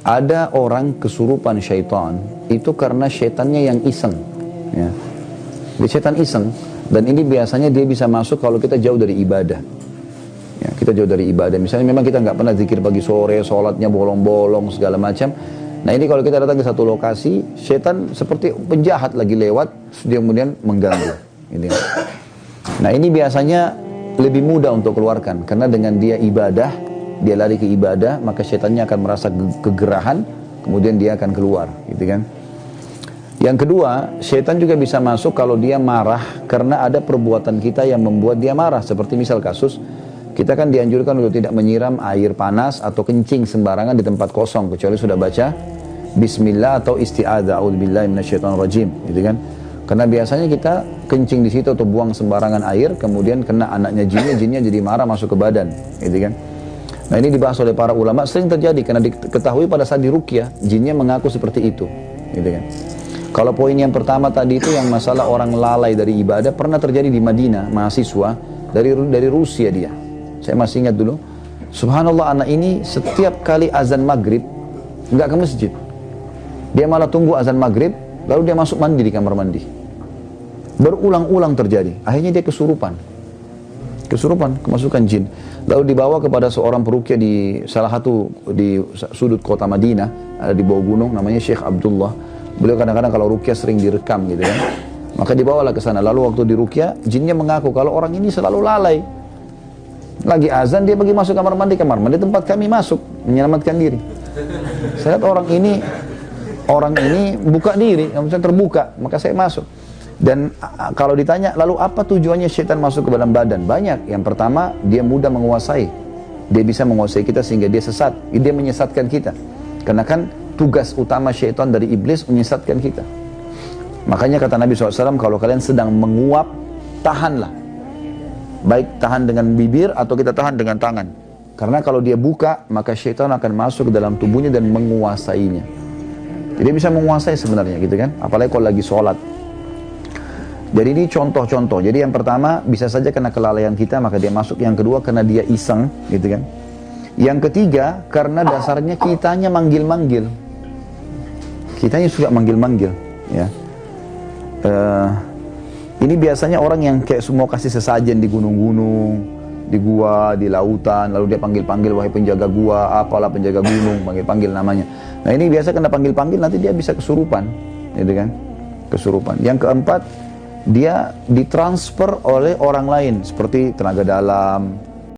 Ada orang kesurupan syaitan itu karena syaitannya yang iseng, ya. Dia syaitan iseng, dan ini biasanya dia bisa masuk kalau kita jauh dari ibadah. Ya, kita jauh dari ibadah. Misalnya memang kita nggak pernah zikir pagi sore, sholatnya bolong-bolong segala macam. Nah ini kalau kita datang ke satu lokasi, syaitan seperti penjahat lagi lewat, dia kemudian mengganggu. Gitu. Nah ini biasanya lebih mudah untuk keluarkan, karena dengan dia ibadah, dia lari ke ibadah, maka syaitannya akan merasa kegerahan, kemudian dia akan keluar, gitu kan. Yang kedua, syaitan juga bisa masuk kalau dia marah karena ada perbuatan kita yang membuat dia marah. Seperti misal kasus, kita kan dianjurkan untuk tidak menyiram air panas atau kencing sembarangan di tempat kosong, kecuali sudah baca Bismillah atau isti'adzah, a'udzubillahi minasyaitonirrajim, gitu kan. Karena biasanya kita kencing di situ atau buang sembarangan air, kemudian kena anaknya jinnya jadi marah masuk ke badan, gitu kan. Nah ini dibahas oleh para ulama, sering terjadi karena diketahui pada saat diruqyah, jinnya mengaku seperti itu, gitu kan. Kalau poin yang pertama tadi itu yang masalah orang lalai dari ibadah, pernah terjadi di Madinah, mahasiswa dari Rusia dia. Saya masih ingat dulu, subhanallah anak ini setiap kali azan maghrib, nggak ke masjid. Dia malah tunggu azan maghrib, lalu dia masuk mandi di kamar mandi. Berulang-ulang terjadi, akhirnya dia kesurupan, kemasukan jin. Lalu dibawa kepada seorang peruqyah di salah satu di sudut kota Madinah, ada di bawah gunung, namanya Syekh Abdullah. Beliau kadang-kadang kalau ruqyah sering direkam gitu kan. Maka dibawalah ke sana. Lalu waktu di ruqyah, jinnya mengaku kalau orang ini selalu lalai. Lagi azan dia pergi masuk kamar mandi tempat kami masuk menyelamatkan diri. Saya lihat orang ini buka diri, misalnya terbuka, maka saya masuk. Dan kalau ditanya, lalu apa tujuannya syaitan masuk ke dalam badan? Banyak. Yang pertama, dia mudah menguasai. Dia bisa menguasai kita sehingga dia sesat. Dia menyesatkan kita. Karena kan tugas utama syaitan dari iblis menyesatkan kita. Makanya kata Nabi SAW, kalau kalian sedang menguap, tahanlah. Baik tahan dengan bibir atau kita tahan dengan tangan. Karena kalau dia buka, maka syaitan akan masuk ke dalam tubuhnya dan menguasainya. Jadi bisa menguasai sebenarnya gitu kan. Apalagi kalau lagi sholat. Jadi ini contoh-contoh. Jadi yang pertama bisa saja karena kelalaian kita maka dia masuk. Yang kedua karena dia iseng, gitu kan. Yang ketiga karena dasarnya kitanya manggil-manggil. Kitanya suka manggil-manggil, ya. Ini biasanya orang yang kayak semua kasih sesajen di gunung-gunung, di gua, di lautan, lalu dia panggil-panggil wahai penjaga gua, apalah penjaga gunung, panggil-panggil namanya. Nah ini biasa kena panggil-panggil nanti dia bisa kesurupan, gitu kan. Kesurupan. Yang keempat, dia ditransfer oleh orang lain seperti tenaga dalam,